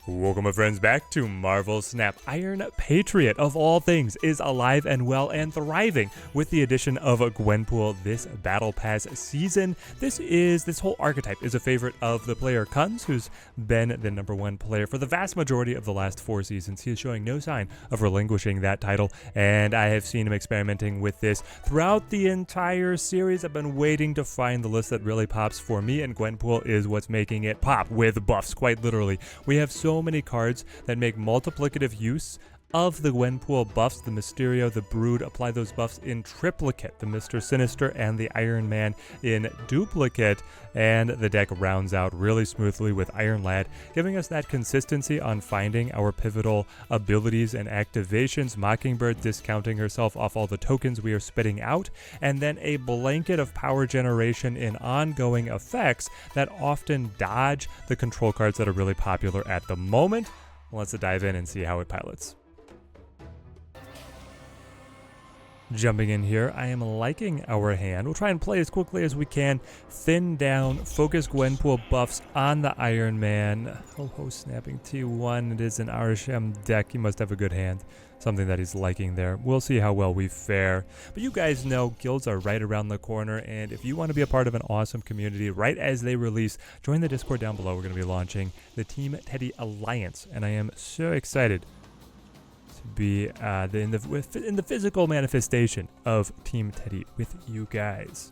Welcome, my friends, back to Marvel Snap. Iron Patriot, of all things, is alive and well and thriving with the addition of Gwenpool this Battle Pass season. This whole archetype is a favorite of the player Kunz, who's been the #1 player for the vast majority of the last 4 seasons. He is showing no sign of relinquishing that title, and I have seen him experimenting with this throughout the entire series. I've been waiting to find the list that really pops for me, and Gwenpool is what's making it pop with buffs, quite literally. We have so many cards that make multiplicative use of the Gwenpool buffs. The Mysterio, the Brood, apply those buffs in triplicate. The Mr. Sinister and the Iron Man in duplicate. And the deck rounds out really smoothly with Iron Lad, giving us that consistency on finding our pivotal abilities and activations. Mockingbird discounting herself off all the tokens we are spitting out. And then a blanket of power generation in ongoing effects that often dodge the control cards that are really popular at the moment. Let's dive in and see how it pilots. Jumping in here, I am liking our hand. We'll try and play as quickly as we can. Thin down, focus Gwenpool buffs on the Iron Man. Ho snapping T1. It is an Arishem deck. He must have a good hand. Something that he's liking there. We'll see how well we fare. But you guys know guilds are right around the corner, and if you want to be a part of an awesome community right as they release, join the Discord down below. We're going to be launching the Team Teddy Alliance, and I am so excited be in the physical manifestation of Team Teddy with you guys.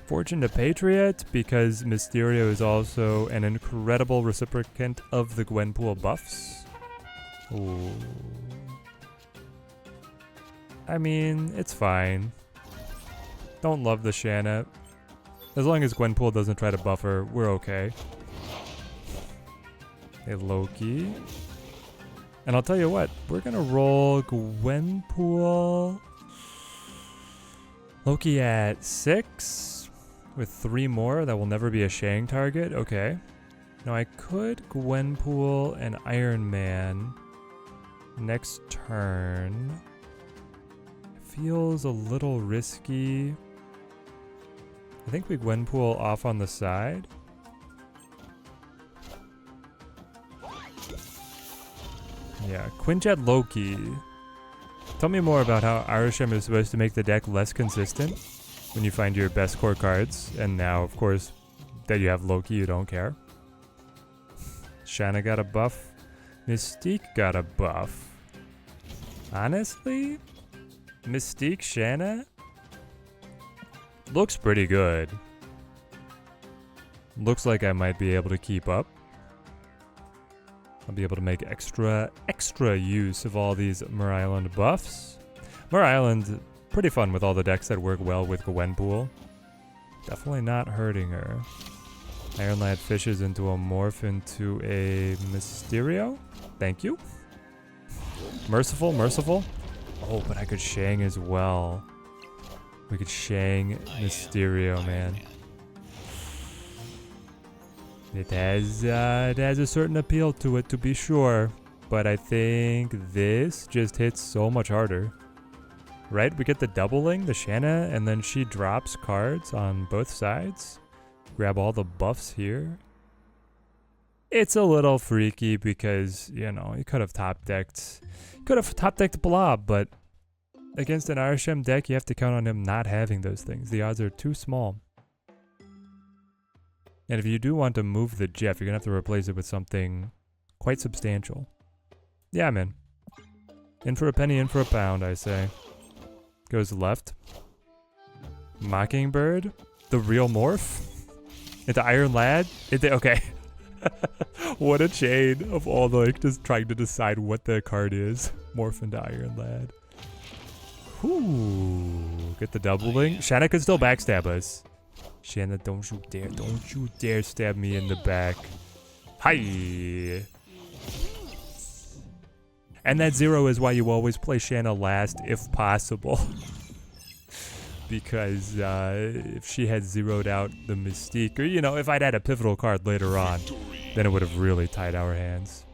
Fortune to Patriot, because Mysterio is also an incredible reciprocant of the Gwenpool buffs. Ooh. I mean, it's fine. Don't love the Shanna. As long as Gwenpool doesn't try to buff her, we're okay. Hey, Loki. And I'll tell you what, we're going to roll Gwenpool. Loki at 6 with 3 more. That will never be a Shang target. Okay. Now I could Gwenpool and Iron Man next turn. Feels a little risky. I think we Gwenpool off on the side. Yeah, Quinjet Loki. Tell me more about how Arishem is supposed to make the deck less consistent when you find your best core cards. And now, of course, that you have Loki, you don't care. Shanna got a buff. Mystique got a buff. Honestly, Mystique Shanna looks pretty good. Looks like I might be able to keep up. I'll be able to make extra use of all these Mer Island buffs. Mer Island, pretty fun with all the decks that work well with Gwenpool. Definitely not hurting her. Iron Lad fishes into a morph into a Mysterio. Thank you. Merciful. Oh, but I could Shang as well. We could Shang Mysterio, man. It has a certain appeal to it, to be sure, but I think this just hits so much harder. Right? We get the doubling, the Shanna, and then she drops cards on both sides. Grab all the buffs here. It's a little freaky because, you know, you could have top decked Blob, but against an Arishem deck, you have to count on him not having those things. The odds are too small. And if you do want to move the Jeff, you're going to have to replace it with something quite substantial. Yeah, man. In for a penny, in for a pound, I say. Goes left. Mockingbird. The real morph. Into Iron Lad. Okay. What a chain of all the, like, just trying to decide what the card is. Morph into Iron Lad. Ooh. Get the doubling. Shanna could still backstab us. Shanna, don't you dare stab me in the back. Hi. And that 0 is why you always play Shanna last if possible. Because if she had zeroed out the Mystique, or, you know, if I'd had a pivotal card later on, then it would have really tied our hands.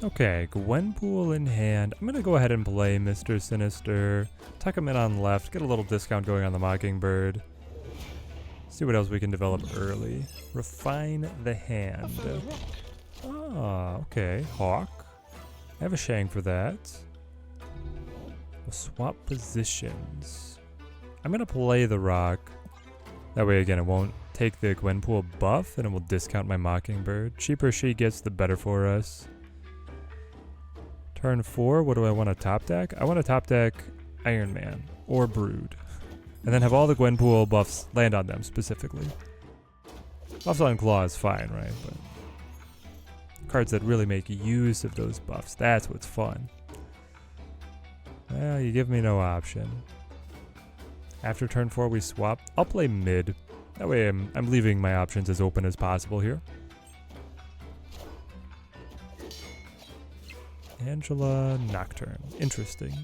Okay, Gwenpool in hand. I'm going to go ahead and play Mr. Sinister. Tuck him in on left. Get a little discount going on the Mockingbird. See what else we can develop early. Refine the hand. Oh, Okay, Hawk. I have a Shang for that. We'll swap positions. I'm gonna play the Rock. That way, again, it won't take the Gwenpool buff, and it will discount my Mockingbird. Cheaper she gets, the better for us. Turn 4, what do I want to top deck? I want to top deck Iron Man or Brood. And then have all the Gwenpool buffs land on them specifically. Buffs on Claw is fine, right? But cards that really make use of those buffs, that's what's fun. Well, you give me no option. After turn 4 we swap. I'll play mid. That way I'm leaving my options as open as possible here. Angela Nocturne. Interesting.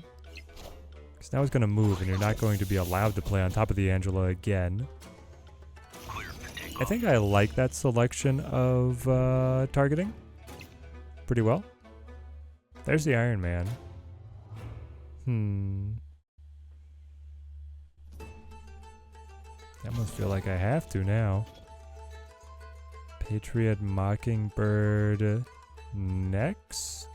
Because now he's going to move and you're not going to be allowed to play on top of the Angela again. I think I like that selection of targeting pretty well. There's the Iron Man. I almost feel like I have to now. Patriot Mockingbird next.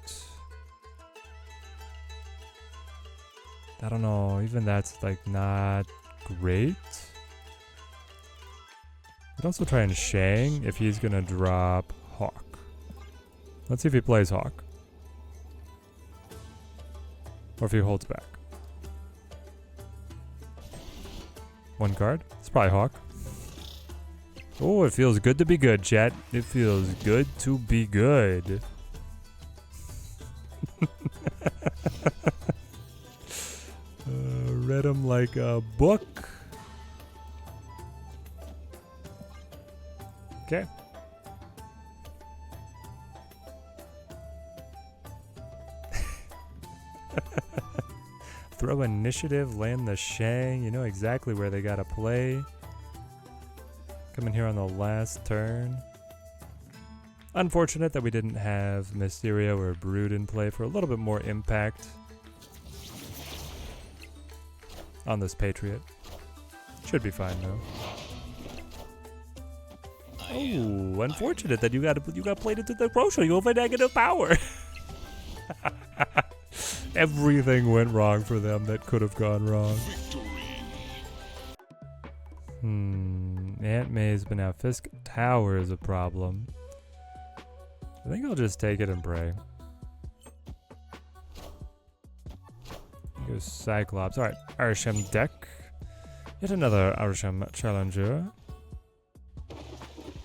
I don't know, even that's like not great. I'd also try and Shang if he's gonna drop Hawk. Let's see if he plays Hawk. Or if he holds back. One card. It's probably Hawk. Oh, it feels good to be good, chat. It feels good to be good. Read him like a book. Okay. Throw initiative, land the Shang. You know exactly where they gotta play. Come in here on the last turn. Unfortunate that we didn't have Mysterio or Brood in play for a little bit more impact on this Patriot. Should be fine though. Oh, unfortunate that you got played into the Roshal. You have a negative power. Everything went wrong for them that could have gone wrong. Aunt May's been out. Fisk Tower is a problem. I think I'll just take it and pray. Go Cyclops. Alright, Arishem deck. Yet another Arishem challenger.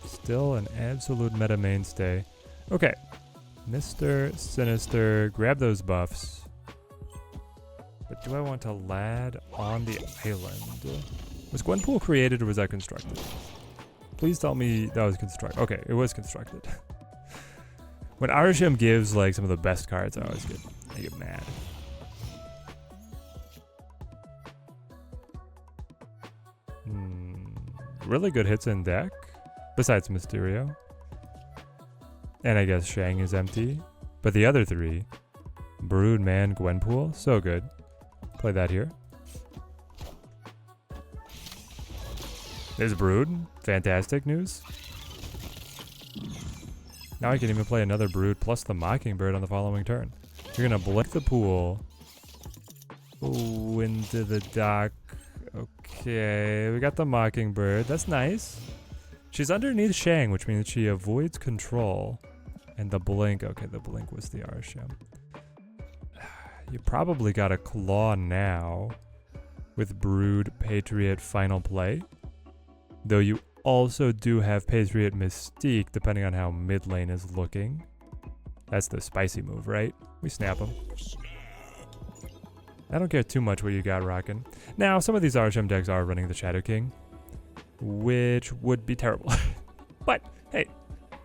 Still an absolute meta mainstay. Okay. Mr. Sinister, grab those buffs. But do I want to lad on the island? Was Gwenpool created or was that constructed? Please tell me that was constructed. Okay, it was constructed. When Arishem gives like some of the best cards, I get mad. Really good hits in deck, besides Mysterio. And I guess Shang is empty. But the other three, Brood, Man, Gwenpool, so good. Play that here. There's Brood. Fantastic news. Now I can even play another Brood plus the Mockingbird on the following turn. You're going to blink the pool. Oh, into the dock. Okay, we got the Mockingbird. That's nice. She's underneath Shang, which means she avoids control. And the blink. Okay, the blink was the Arishem. You probably got a Claw now with Brood, Patriot, Final Play. Though you also do have Patriot Mystique, depending on how mid lane is looking. That's the spicy move, right? We snap them. I don't care too much what you got rocking. Now, some of these Arishem decks are running the Shadow King, which would be terrible. But, hey,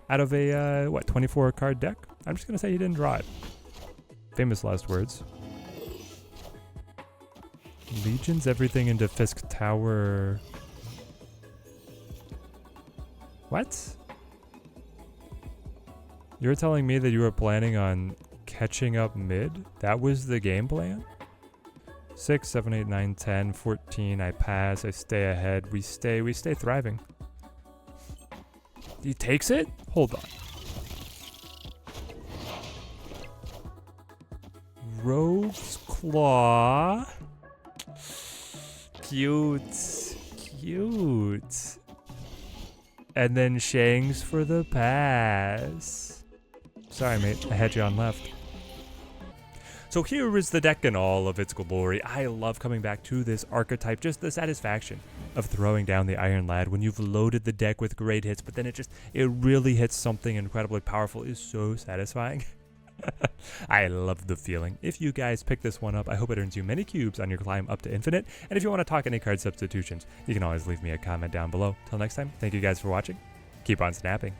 out of a, 24 card deck, I'm just going to say he didn't draw it. Famous last words. Legions everything into Fisk Tower. What? You're telling me that you were planning on catching up mid? That was the game plan? 6, 7, 8, 9, 10, 14. I pass. I stay ahead. We stay thriving. He takes it? Hold on. Rogue's Claw. Cute. Cute. And then Shanks for the pass. Sorry, mate. I had you on left. So here is the deck in all of its glory. I love coming back to this archetype, just the satisfaction of throwing down the Iron Lad when you've loaded the deck with great hits, but then it really hits something incredibly powerful. It is so satisfying. I love the feeling. If you guys pick this one up, I hope it earns you many cubes on your climb up to infinite. And if you want to talk any card substitutions, you can always leave me a comment down below. Till next time, thank you guys for watching. Keep on snapping.